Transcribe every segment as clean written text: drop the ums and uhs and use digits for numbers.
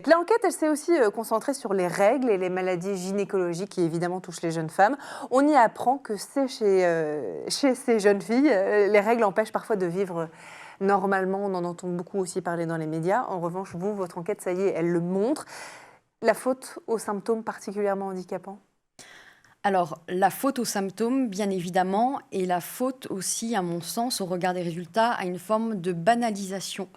L'enquête, elle s'est aussi concentrée sur les règles et les maladies gynécologiques qui évidemment touchent les jeunes femmes. On y apprend que chez ces jeunes filles, les règles empêchent parfois de vivre normalement. On en entend beaucoup aussi parler dans les médias. En revanche, vous, votre enquête, ça y est, elle le montre. La faute aux symptômes particulièrement handicapants? Alors, la faute aux symptômes, bien évidemment, et la faute aussi, à mon sens, au regard des résultats, à une forme de banalisation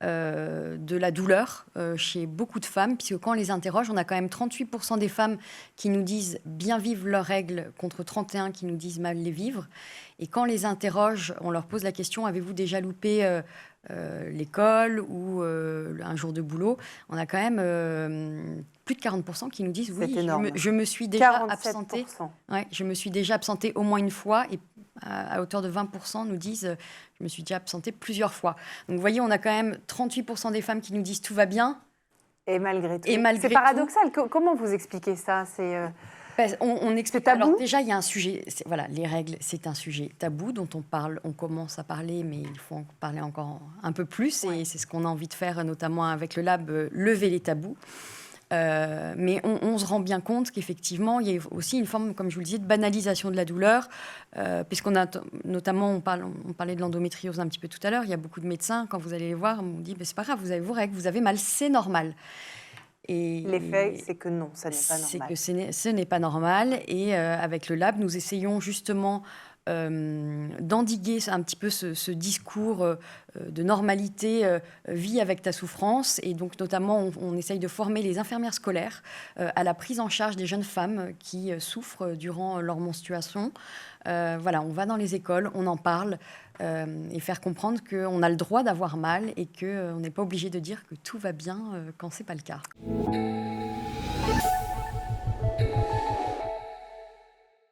de la douleur chez beaucoup de femmes, puisque quand on les interroge, on a quand même 38% des femmes qui nous disent bien vivre leurs règles contre 31% qui nous disent mal les vivre. Et quand on les interroge, on leur pose la question, avez-vous déjà loupé l'école ou un jour de boulot? On a quand même plus de 40% qui nous disent oui, je me suis déjà 47%. absentée. Ouais, je me suis déjà absentée au moins une fois, et à hauteur de 20% nous disent je me suis déjà absentée plusieurs fois. Donc vous voyez, on a quand même 38% des femmes qui nous disent tout va bien. Et malgré tout. C'est paradoxal. Comment vous expliquez ça? On explique. tabou. Alors déjà, il y a un sujet. Voilà, les règles, c'est un sujet tabou dont on commence à parler, mais il faut en parler encore un peu plus. Ouais. Et c'est ce qu'on a envie de faire, notamment avec le lab, lever les tabous. Mais on se rend bien compte qu'effectivement, il y a aussi une forme, comme je vous le disais, de banalisation de la douleur, puisqu'on a notamment, on parlait de l'endométriose un petit peu tout à l'heure, il y a beaucoup de médecins, quand vous allez les voir, on dit, c'est pas grave, vous avez vos règles, vous avez mal, c'est normal. Et l'effet, c'est que non, ça n'est pas normal. C'est que ce n'est pas normal. Et avec le lab, nous essayons justement d'endiguer un petit peu ce discours de normalité, vie avec ta souffrance. Et donc, notamment, on essaye de former les infirmières scolaires à la prise en charge des jeunes femmes qui souffrent durant leur menstruation. Voilà, on va dans les écoles, on en parle, et faire comprendre qu'on a le droit d'avoir mal et qu'on n'est pas obligé de dire que tout va bien quand ce n'est pas le cas.